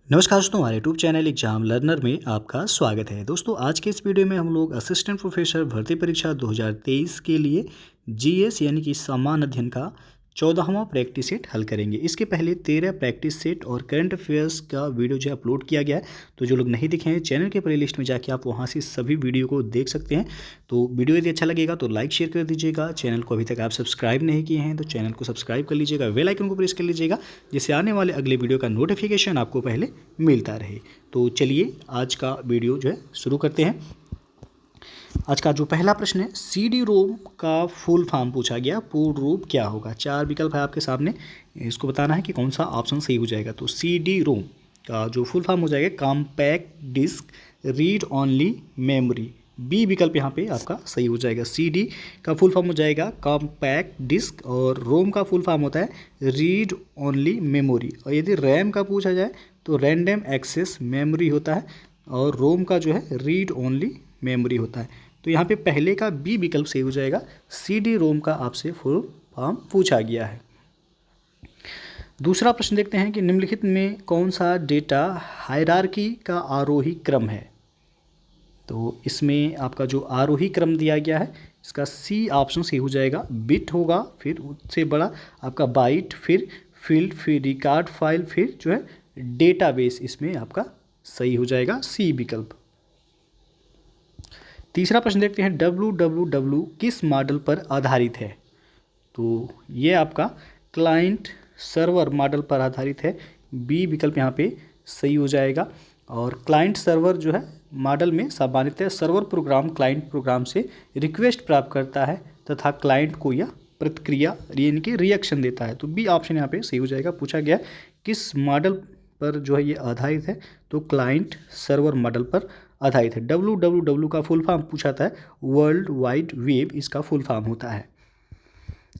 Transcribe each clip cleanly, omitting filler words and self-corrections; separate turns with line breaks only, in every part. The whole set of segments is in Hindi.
नमस्कार दोस्तों, हमारे यूट्यूब चैनल एग्जाम लर्नर में आपका स्वागत है। दोस्तों, आज के इस वीडियो में हम लोग असिस्टेंट प्रोफेसर भर्ती परीक्षा 2023 के लिए जीएस यानी कि सामान्य अध्ययन का 14वां प्रैक्टिस सेट हल करेंगे। इसके पहले 13 प्रैक्टिस सेट और करंट अफेयर्स का वीडियो जो है अपलोड किया गया है। तो जो लोग नहीं दिखे हैं, चैनल के प्लेलिस्ट में जाके आप वहां से सभी वीडियो को देख सकते हैं। तो वीडियो यदि अच्छा लगेगा तो लाइक शेयर कर दीजिएगा। चैनल को अभी तक आप सब्सक्राइब नहीं किए हैं तो चैनल को सब्सक्राइब कर लीजिएगा, बेल आइकन को प्रेस कर लीजिएगा, जिससे आने वाले अगले वीडियो का नोटिफिकेशन आपको पहले मिलता रहे। तो चलिए आज का वीडियो जो है शुरू करते हैं। आज का जो पहला प्रश्न है, CD रोम का फुल फॉर्म पूछा गया, पूर्ण रूप क्या होगा। 4 विकल्प है आपके सामने, इसको बताना है कि कौन सा ऑप्शन सही हो जाएगा। तो CD रोम का जो फुल फॉर्म हो जाएगा compact disc read only memory. B विकल्प यहाँ पे आपका सही हो जाएगा। CD का फुल फॉर्म हो जाएगा कॉम्पैक्ट डिस्क और रोम का फुल फॉर्म होता है रीड ओनली मेमोरी। और यदि रैम का पूछा जाए तो रैंडम एक्सेस मेमोरी होता है और रोम का जो है रीड ओनली मेमोरी होता है। तो यहाँ पे पहले का बी विकल्प सही हो जाएगा। CD रोम का आपसे फुल फॉर्म पूछा गया है। दूसरा प्रश्न देखते हैं कि निम्नलिखित में कौन सा डेटा हायरार्की का आरोही क्रम है। तो इसमें आपका जो आरोही क्रम दिया गया है इसका सी ऑप्शन सही हो जाएगा। बिट होगा, फिर उससे बड़ा आपका बाइट, फिर फील्ड, फिर रिकॉर्ड फाइल, फिर जो है डेटाबेस। इसमें आपका सही हो जाएगा सी विकल्प। तीसरा प्रश्न देखते हैं, www किस मॉडल पर आधारित है। तो ये आपका क्लाइंट सर्वर मॉडल पर आधारित है। बी विकल्प यहाँ पे सही हो जाएगा। और क्लाइंट सर्वर जो है मॉडल में सामान्यतः सर्वर प्रोग्राम क्लाइंट प्रोग्राम से रिक्वेस्ट प्राप्त करता है तथा क्लाइंट को यह प्रतिक्रिया यानी कि रिएक्शन देता है। तो बी ऑप्शन यहाँ पे सही हो जाएगा। पूछा गया किस मॉडल पर जो है ये आधारित है, तो क्लाइंट सर्वर मॉडल पर आधारित है। www का फुल फॉर्म पूछा था वर्ल्ड वाइड वेब, इसका फुल फॉर्म होता है।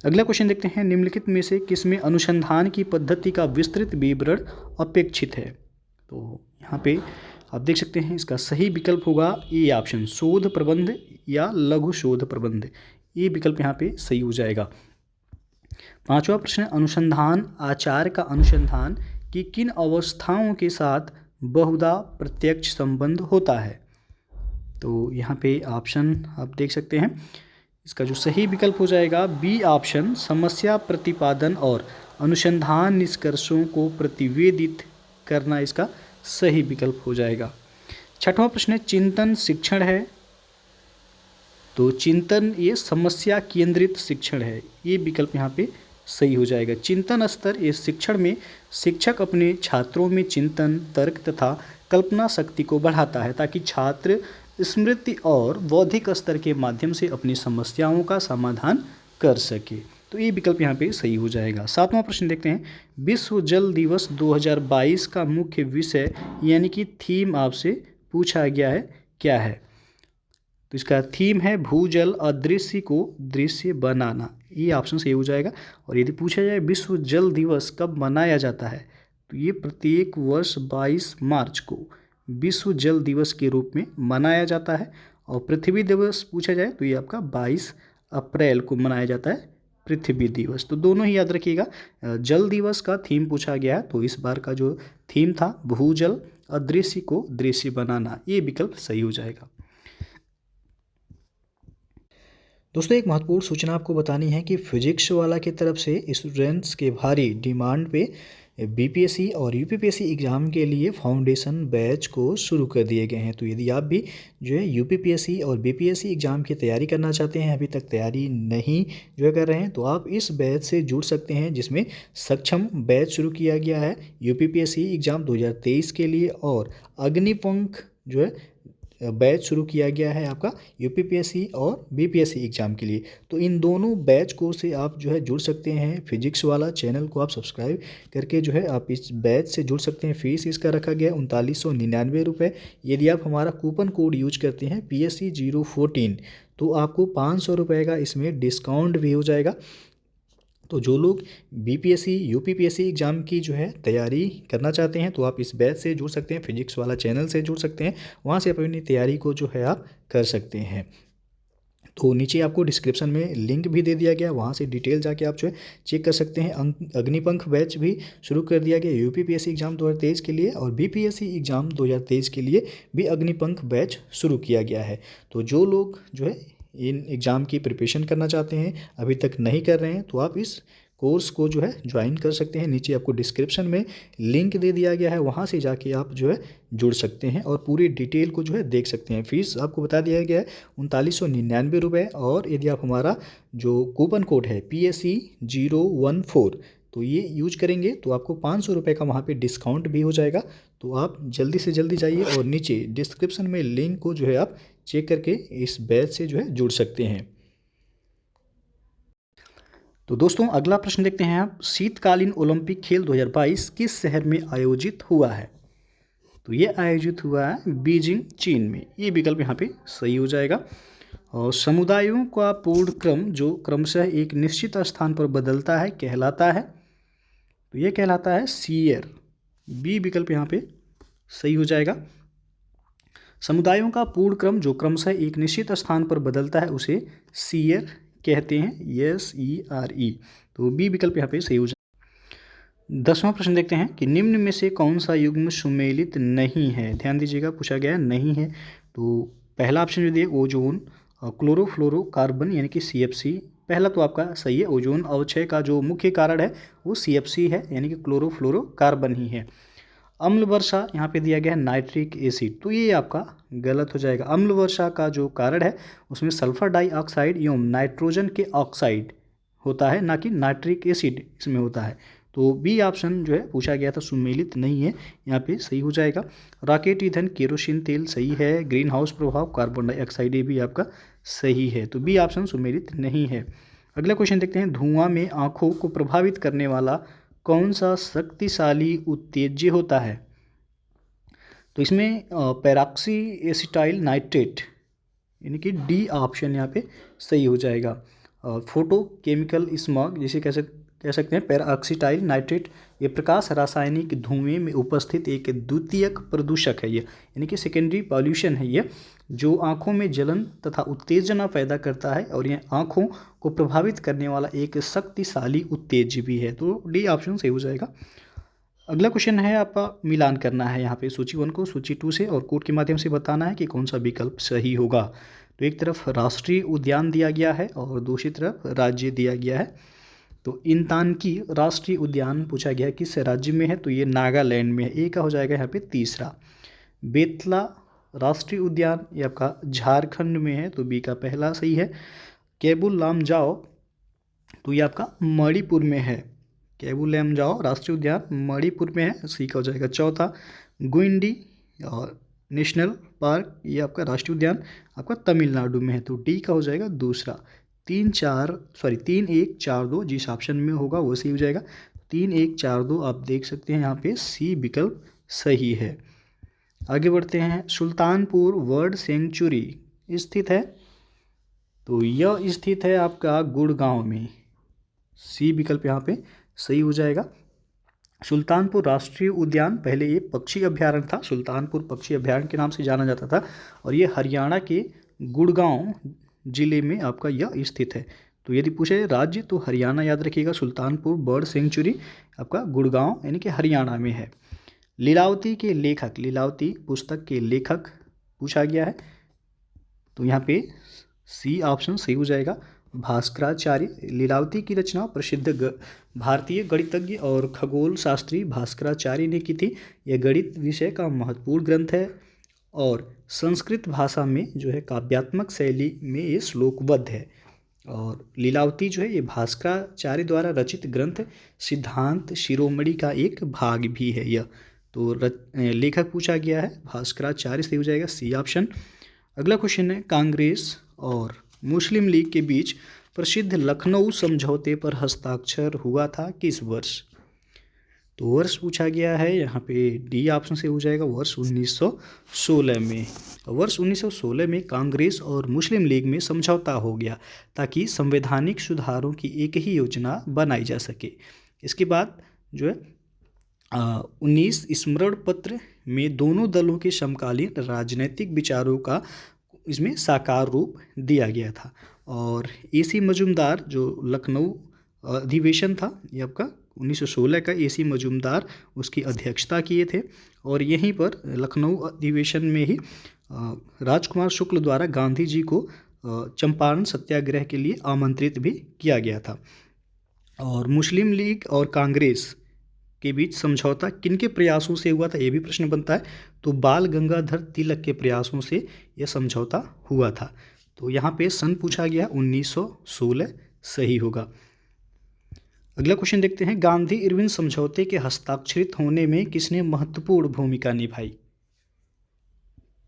अगला क्वेश्चन देखते हैं, निम्नलिखित में से किसमें अनुसंधान की पद्धति का विस्तृत विवरण अपेक्षित है। तो यहाँ पे आप देख सकते हैं इसका सही विकल्प होगा ए ऑप्शन, शोध प्रबंध या लघु शोध प्रबंध। ये विकल्प यहाँ पे सही हो जाएगा। पांचवा प्रश्न, अनुसंधान आचार का अनुसंधान की किन अवस्थाओं के साथ बहुधा प्रत्यक्ष संबंध होता है। तो यहाँ पे ऑप्शन आप देख सकते हैं, इसका जो सही विकल्प हो जाएगा बी ऑप्शन, समस्या प्रतिपादन और अनुसंधान निष्कर्षों को प्रतिवेदित करना इसका सही विकल्प हो जाएगा। छठवां प्रश्न, चिंतन शिक्षण है। तो चिंतन ये समस्या केंद्रित शिक्षण है। ये विकल्प यहाँ पे सही हो जाएगा। चिंतन स्तर ये शिक्षण में शिक्षक अपने छात्रों में चिंतन, तर्क तथा कल्पना शक्ति को बढ़ाता है ताकि छात्र स्मृति और बौद्धिक स्तर के माध्यम से अपनी समस्याओं का समाधान कर सके। तो ये विकल्प यहाँ पे सही हो जाएगा। सातवां प्रश्न देखते हैं, विश्व जल दिवस 2022 का मुख्य विषय यानी कि थीम आपसे पूछा गया है, क्या है। तो इसका थीम है भूजल अदृश्य को दृश्य बनाना। ये ऑप्शन सही हो जाएगा। और यदि पूछा जाए विश्व जल दिवस कब मनाया जाता है, तो ये प्रत्येक वर्ष 22 मार्च को विश्व जल दिवस के रूप में मनाया जाता है। और पृथ्वी दिवस पूछा जाए तो ये आपका 22 अप्रैल को मनाया जाता है पृथ्वी दिवस। तो दोनों ही याद रखिएगा। जल दिवस का थीम पूछा गया है, तो इस बार का जो थीम था भूजल अदृश्य को दृश्य बनाना, ये विकल्प सही हो जाएगा। दोस्तों, एक महत्वपूर्ण सूचना आपको बतानी है कि फिजिक्स वाला की तरफ से स्टूडेंट्स के भारी डिमांड पे BPSC और UPPSC एग्ज़ाम के लिए फाउंडेशन बैच को शुरू कर दिए गए हैं। तो यदि आप भी जो है UPPSC और BPSC एग्ज़ाम की तैयारी करना चाहते हैं, अभी तक तैयारी नहीं जो है कर रहे हैं, तो आप इस बैच से जुड़ सकते हैं, जिसमें सक्षम बैच शुरू किया गया है UPPSC एग्ज़ाम 2023 के लिए और अग्निपंख जो है बैच शुरू किया गया है आपका UPPSC और BPSC एग्ज़ाम के लिए। तो इन दोनों बैच को से आप जो है जुड़ सकते हैं। फिजिक्स वाला चैनल को आप सब्सक्राइब करके जो है आप इस बैच से जुड़ सकते हैं। फीस इसका रखा गया है 3999 रुपये। यदि आप हमारा कूपन कोड यूज करते हैं PSC014 तो आपको 500 रुपये का इसमें डिस्काउंट भी हो जाएगा। तो जो लोग BPSC UPPSC एग्ज़ाम की जो है तैयारी करना चाहते हैं तो आप इस बैच से जुड़ सकते हैं, फिजिक्स वाला चैनल से जुड़ सकते हैं, वहाँ से अपनी तैयारी को जो है आप कर सकते हैं। तो नीचे आपको डिस्क्रिप्शन में लिंक भी दे दिया गया, वहाँ से डिटेल जाके आप जो है चेक कर सकते हैं। अग्निपंख बैच भी शुरू कर दिया गया यूपीपीएससी एग्ज़ाम 2023 के लिए, और बीपीएससी एग्ज़ाम 2023 के लिए भी अग्निपंख बैच शुरू किया गया है। तो जो लोग जो है इन एग्ज़ाम की प्रिपरेशन करना चाहते हैं, अभी तक नहीं कर रहे हैं, तो आप इस कोर्स को जो है ज्वाइन कर सकते हैं। नीचे आपको डिस्क्रिप्शन में लिंक दे दिया गया है, वहाँ से जाके आप जो है जुड़ सकते हैं और पूरी डिटेल को जो है देख सकते हैं। फीस आपको बता दिया गया है 3999 रुपये, और यदि आप हमारा जो कूपन कोड है PSE014 तो ये यूज करेंगे तो आपको 500 रुपये का वहाँ पे डिस्काउंट भी हो जाएगा। तो आप जल्दी से जल्दी जाइए और नीचे डिस्क्रिप्शन में लिंक को जो है आप चेक करके इस बैच से जो है जुड़ सकते हैं। तो दोस्तों अगला प्रश्न देखते हैं आप, शीतकालीन ओलंपिक खेल 2022 किस शहर में आयोजित हुआ है? तो ये आयोजित हुआ है बीजिंग, चीन में। ये विकल्प यहाँ पे सही हो जाएगा। और समुदायों का पूर्ण क्रम जो क्रमशः एक निश्चित स्थान पर बदलता है कहलाता है, तो ये कहलाता है सीयर। बी विकल्प यहाँ पे सही हो जाएगा। समुदायों का पूर्ण क्रम जो क्रमशः एक निश्चित स्थान पर बदलता है उसे सीयर कहते हैं, SERE। तो बी विकल्प यहाँ पे सही हो जाएगा। 10वां प्रश्न देखते हैं कि निम्न में से कौन सा युग्म सुमेलित नहीं है? ध्यान दीजिएगा, पूछा गया नहीं है। तो पहला ऑप्शन जो दिए ओजोन, क्लोरोफ्लोरोकार्बन यानी कि CFC, पहला तो आपका सही है। ओजोन अवक्षय का जो मुख्य कारण है वो CFC है, यानी कि क्लोरोफ्लोरोकार्बन ही है। अम्ल वर्षा यहाँ पे दिया गया है नाइट्रिक एसिड, तो ये आपका गलत हो जाएगा। अम्ल वर्षा का जो कारण है उसमें सल्फर डाइऑक्साइड एवं नाइट्रोजन के ऑक्साइड होता है, ना कि नाइट्रिक एसिड इसमें होता है। तो बी ऑप्शन जो है पूछा गया था सुमेलित नहीं है, यहाँ पे सही हो जाएगा। रॉकेट ईंधन केरोसिन तेल सही है। ग्रीन हाउस प्रभाव कार्बन डाइऑक्साइड, ये भी आपका सही है। तो बी ऑप्शन सुमेलित नहीं है। अगला क्वेश्चन देखते हैं, धुआं में आँखों को प्रभावित करने वाला कौन सा शक्तिशाली उत्तेज्य होता है? तो इसमें पैराक्सी एसिटाइल नाइट्रेट यानी कि डी ऑप्शन यहाँ पे सही हो जाएगा। फोटो केमिकल स्मॉग जिसे कह सकते हैं पैराक्सीटाइल नाइट्रेट, ये प्रकाश रासायनिक धुएं में उपस्थित एक द्वितीयक प्रदूषक है, ये यानी कि सेकेंडरी पॉल्यूशन है ये, जो आँखों में जलन तथा उत्तेजना पैदा करता है और यह आँखों को प्रभावित करने वाला एक शक्तिशाली उत्तेज्य भी है। तो डी ऑप्शन सही हो जाएगा। अगला क्वेश्चन है, आपका मिलान करना है यहाँ पे सूची 1 को सूची 2 से और कोड के माध्यम से बताना है कि कौन सा विकल्प सही होगा। तो एक तरफ राष्ट्रीय उद्यान दिया गया है और दूसरी तरफ राज्य दिया गया है। तो इंतानकी राष्ट्रीय उद्यान पूछा गया है किस राज्य में है? तो ये नागालैंड में है, ए का हो जाएगा यहाँ पे तीसरा। बेतला राष्ट्रीय उद्यान ये आपका झारखंड में है, तो बी का पहला सही है। केबुल लामजाओ तो ये आपका मणिपुर में है। केबुल लामजाओ राष्ट्रीय उद्यान मणिपुर में है, सी का हो जाएगा चौथा। गुइंडी और नेशनल पार्क ये आपका राष्ट्रीय उद्यान आपका तमिलनाडु में है, तो डी का हो जाएगा दूसरा। 3 1 4 2 जिस ऑप्शन में होगा वो सही हो जाएगा। 3 1 4 2 आप देख सकते हैं यहाँ पे सी विकल्प सही है। आगे बढ़ते हैं, सुल्तानपुर बर्ड सेंचुरी स्थित है, तो यह स्थित है आपका गुड़गांव में, सी विकल्प यहाँ पे सही हो जाएगा। सुल्तानपुर राष्ट्रीय उद्यान पहले ये पक्षी अभ्यारण्य था, सुल्तानपुर पक्षी अभ्यारण्य के नाम से जाना जाता था, और ये हरियाणा के गुड़गांव जिले में आपका यह स्थित है। तो यदि पूछे राज्य तो हरियाणा याद रखिएगा, सुल्तानपुर बर्ड सेंचुरी आपका गुड़गांव यानी कि हरियाणा में है। लीलावती के लेखक, लीलावती पुस्तक के लेखक पूछा गया है, तो यहाँ पे सी ऑप्शन सही हो जाएगा, भास्कराचार्य। लीलावती की रचना प्रसिद्ध भारतीय गणितज्ञ और खगोल शास्त्री भास्कराचार्य ने की थी। यह गणित विषय का महत्वपूर्ण ग्रंथ है और संस्कृत भाषा में जो है काव्यात्मक शैली में ये श्लोकबद्ध है। और लीलावती जो है ये भास्कराचार्य द्वारा रचित ग्रंथ सिद्धांत शिरोमणि का एक भाग भी है यह। तो लेखक पूछा गया है भास्कराचार्य, सही हो जाएगा सी ऑप्शन। अगला क्वेश्चन है, कांग्रेस और मुस्लिम लीग के बीच प्रसिद्ध लखनऊ समझौते पर हस्ताक्षर हुआ था किस वर्ष? तो वर्ष पूछा गया है यहाँ पे डी ऑप्शन से हो जाएगा, वर्ष 1916 में। वर्ष 1916 में कांग्रेस और मुस्लिम लीग में समझौता हो गया ताकि संवैधानिक सुधारों की एक ही योजना बनाई जा सके। इसके बाद जो है 19 स्मरण पत्र में दोनों दलों के समकालीन राजनीतिक विचारों का इसमें साकार रूप दिया गया था। और AC मजूमदार जो लखनऊ अधिवेशन था, ये आपका 1916 का AC मजूमदार उसकी अध्यक्षता किए थे। और यहीं पर लखनऊ अधिवेशन में ही राजकुमार शुक्ल द्वारा गांधी जी को चंपारण सत्याग्रह के लिए आमंत्रित भी किया गया था। और मुस्लिम लीग और कांग्रेस के बीच समझौता किनके प्रयासों से हुआ था, ये भी प्रश्न बनता है। तो बाल गंगाधर तिलक के प्रयासों से यह समझौता हुआ था। तो यहाँ पे सन पूछा गया 1916 सही होगा। अगला क्वेश्चन देखते हैं, गांधी इरविन समझौते के हस्ताक्षरित होने में किसने महत्वपूर्ण भूमिका निभाई।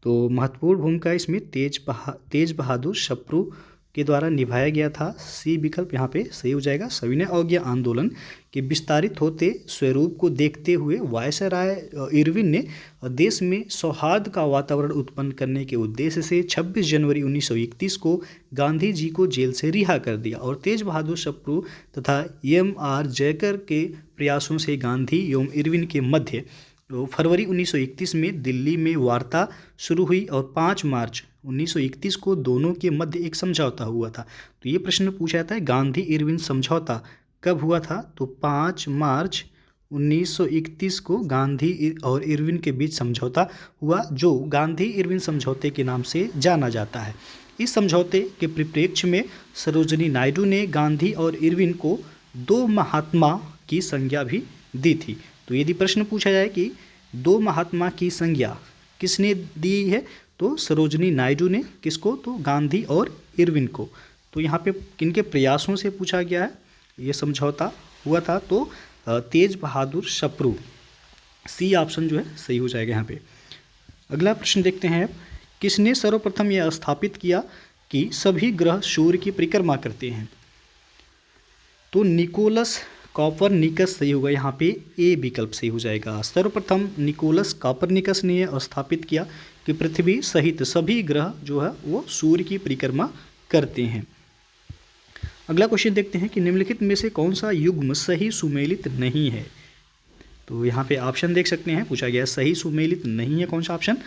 तो महत्वपूर्ण भूमिका इसमें तेज बहादुर सप्रू के द्वारा निभाया गया था। सी विकल्प यहाँ पे सही हो जाएगा। सविनय अवज्ञा आंदोलन के विस्तारित होते स्वरूप को देखते हुए वायसराय इरविन ने देश में सौहार्द का वातावरण उत्पन्न करने के उद्देश्य से 26 जनवरी 1931 को गांधी जी को जेल से रिहा कर दिया। और तेज बहादुर सप्रू तथा MR जयकर के प्रयासों से गांधी एवं इरविन के मध्य फरवरी 1931 में दिल्ली में वार्ता शुरू हुई और 5 मार्च 1931 को दोनों के मध्य एक समझौता हुआ था। तो ये प्रश्न पूछा जाता है, गांधी इरविन समझौता कब हुआ था। तो 5 मार्च 1931 को गांधी और इरविन के बीच समझौता हुआ, जो गांधी इरविन समझौते के नाम से जाना जाता है। इस समझौते के परिप्रेक्ष्य में सरोजिनी नायडू ने गांधी और इरविन को 2 महात्मा की संज्ञा भी दी थी। तो यदि प्रश्न पूछा जाए कि 2 महात्मा की संज्ञा किसने दी है, तो सरोजिनी नायडू ने। किसको, तो गांधी और इरविन को। तो यहाँ पे किनके प्रयासों से पूछा गया है ये समझौता हुआ था, तो तेज बहादुर सप्रू, सी ऑप्शन जो है सही हो जाएगा यहाँ पे। अगला प्रश्न देखते हैं, किसने सर्वप्रथम यह स्थापित किया कि सभी ग्रह सूर्य की परिक्रमा करते हैं। तो निकोलस कॉपरनिकस सही होगा, यहाँ पे ए विकल्प सही हो जाएगा। सर्वप्रथम निकोलस कॉपरनिकस ने यह स्थापित किया कि पृथ्वी सहित सभी ग्रह जो है वो सूर्य की परिक्रमा करते हैं। अगला क्वेश्चन देखते हैं कि निम्नलिखित में से कौन सा युग्म सही सुमेलित नहीं है। तो यहाँ पे ऑप्शन देख सकते हैं, पूछा गया सही सुमेलित नहीं है कौन सा ऑप्शन।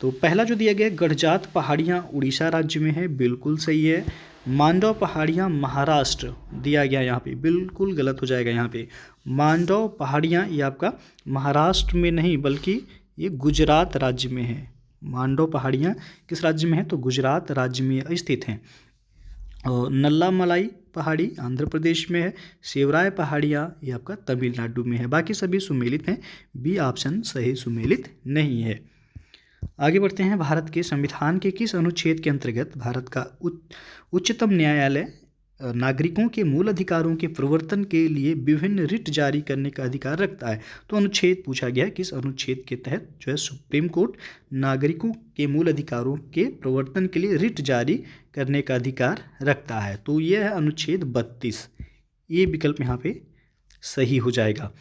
तो पहला जो दिया गया, गढ़जात पहाड़ियाँ उड़ीसा राज्य में है, बिल्कुल सही है। मांडव पहाड़ियाँ महाराष्ट्र दिया गया, यहाँ पे बिल्कुल गलत हो जाएगा। यहाँ पे मांडव पहाड़ियाँ ये आपका महाराष्ट्र में नहीं बल्कि ये गुजरात राज्य में है। मांडव पहाड़ियाँ किस राज्य में है, तो गुजरात राज्य में स्थित हैं। और नल्लामलाई पहाड़ी आंध्र प्रदेश में है। सेवराय पहाड़ियाँ ये आपका तमिलनाडु में है। बाकी सभी सुमेलित हैं, बी ऑप्शन सही सुमेलित नहीं है। आगे बढ़ते हैं, भारत के संविधान के किस अनुच्छेद के अंतर्गत भारत का उच्चतम न्यायालय नागरिकों के मूल अधिकारों के प्रवर्तन के लिए विभिन्न रिट जारी करने का अधिकार रखता है। तो अनुच्छेद पूछा गया है, किस अनुच्छेद के तहत जो है सुप्रीम कोर्ट नागरिकों के मूल अधिकारों के प्रवर्तन के लिए रिट जारी करने का अधिकार रखता है। तो यह है अनुच्छेद 32, ये विकल्प यहाँ पे सही हो जाएगा।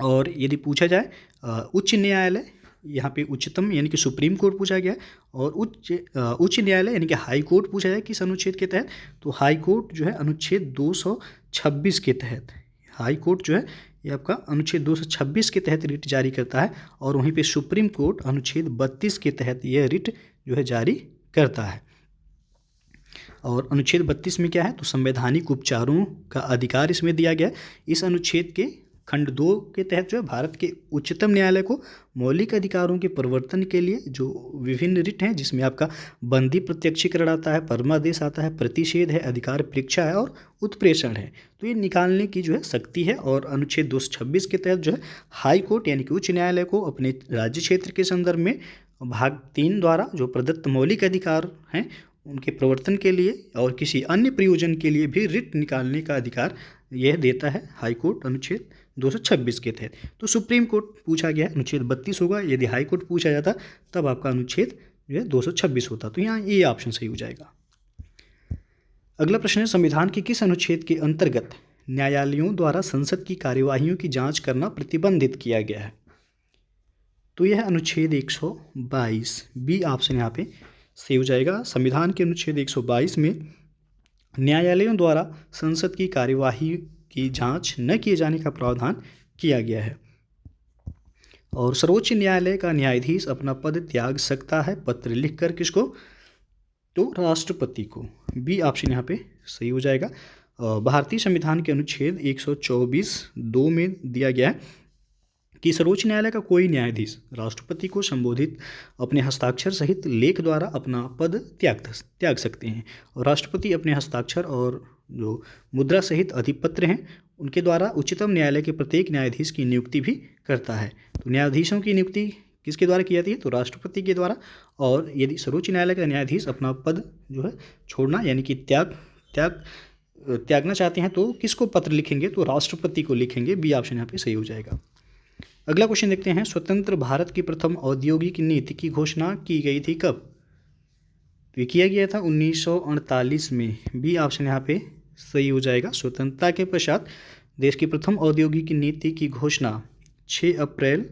और यदि पूछा जाए उच्च न्यायालय, यहाँ पे उच्चतम यानी कि सुप्रीम कोर्ट पूछा गया, और उच्च न्यायालय यानी कि हाई कोर्ट पूछा जाए किस अनुच्छेद के तहत, तो हाई कोर्ट जो है अनुच्छेद 226 के तहत। हाई कोर्ट जो है ये आपका अनुच्छेद 226 के तहत रिट जारी करता है, और वहीं पे सुप्रीम कोर्ट अनुच्छेद 32 के तहत यह रिट जो है जारी करता है। और अनुच्छेद 32 में क्या है, तो संवैधानिक उपचारों का अधिकार इसमें दिया गया है। इस अनुच्छेद के खंड 2 के तहत जो है भारत के उच्चतम न्यायालय को मौलिक अधिकारों के प्रवर्तन के लिए जो विभिन्न रिट हैं, जिसमें आपका बंदी प्रत्यक्षीकरण आता है, परमादेश आता है, प्रतिषेध है, अधिकार परीक्षा है और उत्प्रेषण है, तो ये निकालने की जो है शक्ति है। और अनुच्छेद 226 के तहत जो है हाई कोर्ट यानी कि उच्च न्यायालय को अपने राज्य क्षेत्र के संदर्भ में भाग 3 द्वारा जो प्रदत्त मौलिक अधिकार हैं उनके प्रवर्तन के लिए और किसी अन्य प्रयोजन के लिए भी रिट निकालने का अधिकार यह देता है हाई कोर्ट अनुच्छेद 226 के तहत। तो सुप्रीम कोर्ट पूछा गया अनुच्छेद 32 होगा, यदि हाई कोर्ट पूछा जाता तब आपका अनुच्छेद जो है 226 होता। तो यहाँ ये ऑप्शन सही हो जाएगा। अगला प्रश्न है, संविधान के किस अनुच्छेद के अंतर्गत न्यायालयों द्वारा संसद की कार्यवाहियों की जांच करना प्रतिबंधित किया गया है। तो यह अनुच्छेद 122, बी ऑप्शन यहाँ पे सही हो जाएगा। संविधान के अनुच्छेद 122 में न्यायालयों द्वारा संसद की कार्यवाही की जांच न किए जाने का प्रावधान किया गया है। और सर्वोच्च न्यायालय का न्यायाधीश अपना पद त्याग सकता है, पत्र लिखकर किसको, तो राष्ट्रपति को। बी ऑप्शन यहाँ पे सही हो जाएगा। भारतीय संविधान के अनुच्छेद 124(2) में दिया गया है कि सर्वोच्च न्यायालय का कोई न्यायाधीश राष्ट्रपति को संबोधित अपने हस्ताक्षर सहित लेख द्वारा अपना पद त्याग सकते हैं, और राष्ट्रपति अपने हस्ताक्षर और जो मुद्रा सहित अधिपत्र हैं उनके द्वारा उच्चतम न्यायालय के प्रत्येक न्यायाधीश की नियुक्ति भी करता है। तो न्यायाधीशों की नियुक्ति किसके द्वारा की जाती है? तो राष्ट्रपति के द्वारा। और यदि सर्वोच्च न्यायालय का न्यायाधीश अपना पद जो है छोड़ना यानी कि त्यागना चाहते हैं तो किसको पत्र लिखेंगे? तो राष्ट्रपति को लिखेंगे। बी ऑप्शन यहाँ पे सही हो जाएगा। अगला क्वेश्चन देखते हैं, स्वतंत्र भारत की प्रथम औद्योगिक नीति की घोषणा की गई थी कब? तो ये किया गया था 1948 में। बी ऑप्शन यहाँ पे सही हो जाएगा। स्वतंत्रता के पश्चात देश की प्रथम औद्योगिक नीति की घोषणा 6 अप्रैल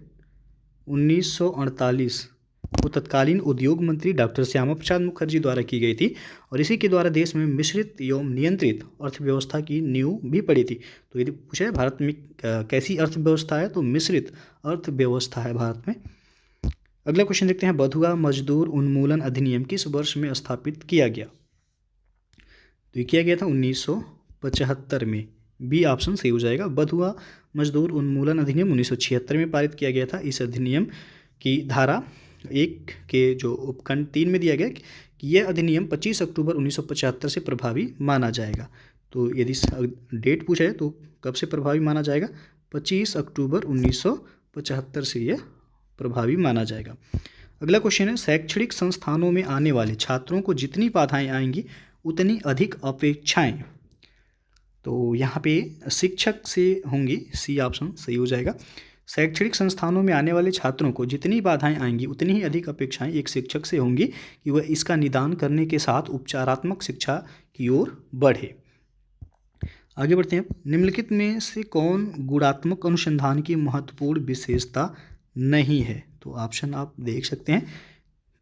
1948 को तत्कालीन उद्योग मंत्री डॉक्टर श्यामा प्रसाद मुखर्जी द्वारा की गई थी, और इसी के द्वारा देश में मिश्रित एवं नियंत्रित अर्थव्यवस्था की नींव भी पड़ी थी। तो यदि पूछा है भारत में कैसी अर्थव्यवस्था है, तो मिश्रित अर्थव्यवस्था है भारत में। अगला क्वेश्चन देखते हैं, बंधुआ मजदूर उन्मूलन अधिनियम किस वर्ष में स्थापित किया गया? तो ये किया गया था 1975 में। बी ऑप्शन सही हो जाएगा। बंधुआ मजदूर उन्मूलन अधिनियम 1976 में पारित किया गया था। इस अधिनियम की धारा 1 के जो उपखंड 3 में दिया गया कि यह अधिनियम 25 अक्टूबर 1975 से प्रभावी माना जाएगा। तो यदि डेट पूछा है तो कब से प्रभावी माना जाएगा? 25 अक्टूबर 1975 से यह प्रभावी माना जाएगा। अगला क्वेश्चन है, शैक्षणिक संस्थानों में आने वाले छात्रों को जितनी बाधाएं आएंगी उतनी अधिक अपेक्षाएं। तो यहाँ पे शिक्षक से होंगी। सी ऑप्शन सही हो जाएगा। शैक्षणिक संस्थानों में आने वाले छात्रों को जितनी बाधाएं आएंगी उतनी ही अधिक अपेक्षाएं एक शिक्षक से होंगी कि वह इसका निदान करने के साथ उपचारात्मक शिक्षा की ओर बढ़े। आगे बढ़ते हैं, निम्नलिखित में से कौन गुणात्मक अनुसंधान की महत्वपूर्ण विशेषता नहीं है? तो ऑप्शन आप देख सकते हैं।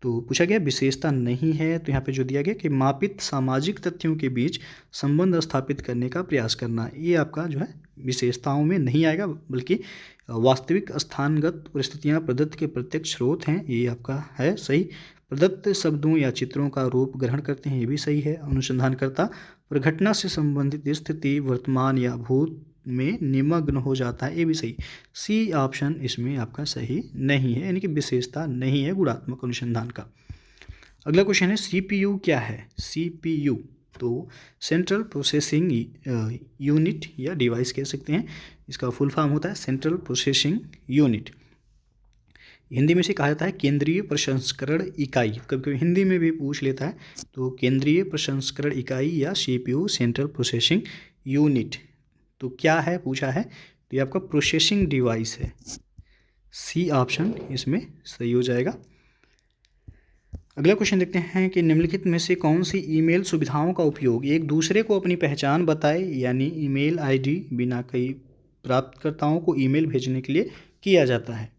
तो पूछा गया विशेषता नहीं है, तो यहाँ पे जो दिया गया कि मापित सामाजिक तथ्यों के बीच संबंध स्थापित करने का प्रयास करना, ये आपका जो है विशेषताओं में नहीं आएगा, बल्कि वास्तविक स्थानगत परिस्थितियाँ प्रदत्त के प्रत्यक्ष स्रोत हैं, ये आपका है सही। प्रदत्त शब्दों या चित्रों का रूप ग्रहण करते हैं, ये भी सही है। अनुसंधानकर्ता प्रघटना से संबंधित स्थिति वर्तमान या भूत में निमग्न हो जाता है, ये भी सही। सी ऑप्शन इसमें आपका सही नहीं है, यानी कि विशेषता नहीं है गुणात्मक अनुसंधान का। अगला क्वेश्चन है, सीपीयू क्या है? सीपीयू तो सेंट्रल प्रोसेसिंग यूनिट या डिवाइस कह सकते हैं। इसका फुल फॉर्म होता है सेंट्रल प्रोसेसिंग यूनिट। हिंदी में से कहा जाता है केंद्रीय प्रसंस्करण इकाई, कभी कभी हिंदी में भी पूछ लेता है। तो केंद्रीय प्रसंस्करण इकाई या सीपीयू सेंट्रल प्रोसेसिंग यूनिट तो क्या है पूछा है? तो ये आपका प्रोसेसिंग डिवाइस है। सी ऑप्शन इसमें सही हो जाएगा। अगला क्वेश्चन देखते हैं कि निम्नलिखित में से कौन सी ईमेल सुविधाओं का उपयोग एक दूसरे को अपनी पहचान बताए यानी ईमेल आईडी बिना कई प्राप्तकर्ताओं को ईमेल भेजने के लिए किया जाता है?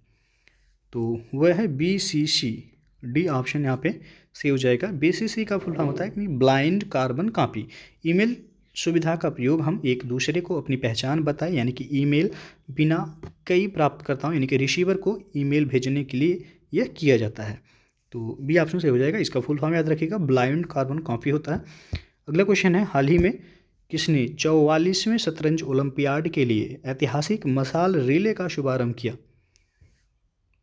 तो वह है BCC। डी ऑप्शन यहाँ पे सही हो जाएगा। BCC का फुल फॉर्म होता है कि ब्लाइंड कार्बन कॉपी। ईमेल सुविधा का प्रयोग हम एक दूसरे को अपनी पहचान बताए यानी कि ईमेल बिना कई प्राप्तकर्ताओं यानी कि रिसीवर को ईमेल भेजने के लिए यह किया जाता है। तो बी ऑप्शन से हो जाएगा। इसका फुल फॉर्म याद रखिएगा, ब्लाइंड कार्बन कॉपी होता है। अगला क्वेश्चन है, हाल ही में किसने 44वें शतरंज ओलंपियाड के लिए ऐतिहासिक मशाल रिले का शुभारंभ किया?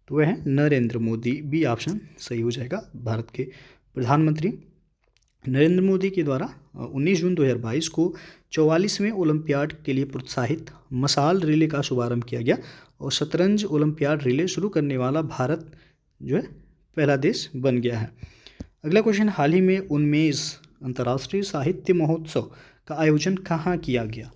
तो वह है नरेंद्र मोदी। बी ऑप्शन सही हो जाएगा। भारत के प्रधानमंत्री नरेंद्र मोदी के द्वारा 19 जून 2022 को 44वें ओलंपियाड के लिए प्रोत्साहित मशाल रिले का शुभारंभ किया गया, और शतरंज ओलंपियाड रिले शुरू करने वाला भारत जो है पहला देश बन गया है। अगला क्वेश्चन, हाल ही में 19 अंतर्राष्ट्रीय साहित्य महोत्सव का आयोजन कहाँ किया गया?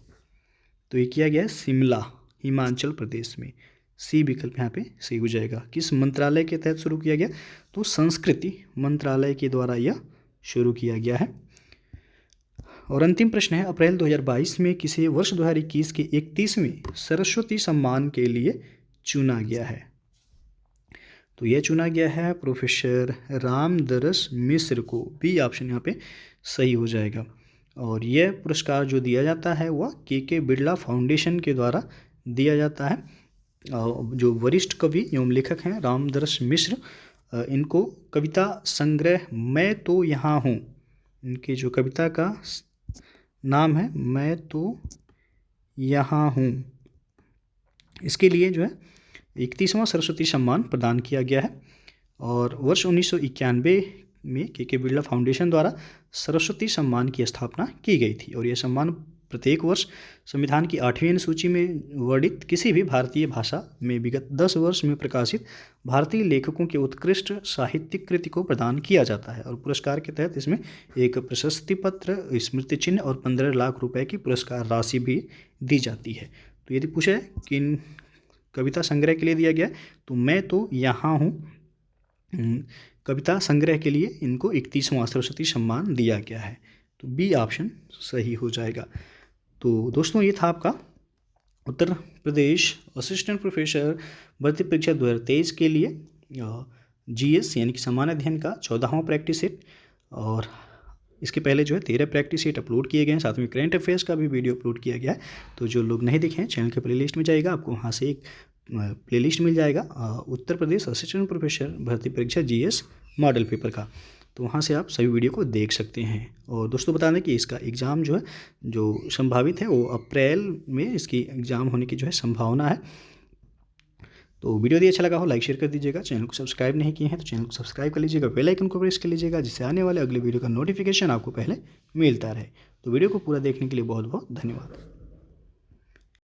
तो ये किया गया शिमला, हिमाचल प्रदेश में। सी विकल्प यहाँ पे सही हो जाएगा। किस मंत्रालय के तहत शुरू किया गया? तो संस्कृति मंत्रालय के द्वारा यह शुरू किया गया है। और अंतिम प्रश्न है, अप्रैल 2022 में किसे वर्ष 2021 के 31वें सरस्वती सम्मान के लिए चुना गया है? तो यह चुना गया है प्रोफेसर रामदरस मिश्र को। बी ऑप्शन यहाँ पे सही हो जाएगा। और यह पुरस्कार जो दिया जाता है वह के बिरला फाउंडेशन के द्वारा दिया जाता है। जो वरिष्ठ कवि एवं लेखक हैं रामदरस मिश्र, इनको कविता संग्रह मैं तो यहाँ हूँ इनकी जो कविता का नाम है मैं तो यहाँ हूँ। इसके लिए जो है 31वां सरस्वती सम्मान प्रदान किया गया है और वर्ष 1991 में के बिरला फाउंडेशन द्वारा सरस्वती सम्मान की स्थापना की गई थी और यह सम्मान प्रत्येक वर्ष संविधान की 8वीं अनुसूची में वर्णित किसी भी भारतीय भाषा में विगत 10 वर्ष में प्रकाशित भारतीय लेखकों के उत्कृष्ट साहित्यिक कृति को प्रदान किया जाता है और पुरस्कार के तहत इसमें एक प्रशस्ति पत्र, स्मृति चिन्ह और 15 लाख रुपए की पुरस्कार राशि भी दी जाती है। तो यदि पूछा है कि इन कविता संग्रह के लिए दिया गया तो मैं तो यहाँ हूँ कविता संग्रह के लिए इनको 31वां सरस्वती सम्मान दिया गया है। तो बी ऑप्शन सही हो जाएगा। तो दोस्तों ये था आपका उत्तर प्रदेश असिस्टेंट प्रोफेसर भर्ती परीक्षा 2023 के लिए जीएस यानी कि सामान्य अध्ययन का 14वां प्रैक्टिस सेट और इसके पहले जो है 13 प्रैक्टिस सेट अपलोड किए गए हैं। साथ में करेंट अफेयर्स का भी वीडियो अपलोड किया गया है। तो जो लोग नहीं देखे हैं चैनल के प्लेलिस्ट में जाएगा, आपको वहाँ से एक प्लेलिस्ट मिल जाएगा उत्तर प्रदेश असिस्टेंट प्रोफेसर भर्ती परीक्षा जीएस मॉडल पेपर का। तो वहाँ से आप सभी वीडियो को देख सकते हैं। और दोस्तों बता दें कि इसका एग्ज़ाम जो है जो संभावित है वो अप्रैल में इसकी एग्ज़ाम होने की जो है संभावना है। तो वीडियो यदि अच्छा लगा हो लाइक शेयर कर दीजिएगा। चैनल को सब्सक्राइब नहीं किए हैं तो चैनल को सब्सक्राइब कर लीजिएगा, बेल आइकन को प्रेस कर लीजिएगा जिससे आने वाले अगले वीडियो का नोटिफिकेशन आपको पहले मिलता रहे। तो वीडियो को पूरा देखने के लिए बहुत बहुत धन्यवाद।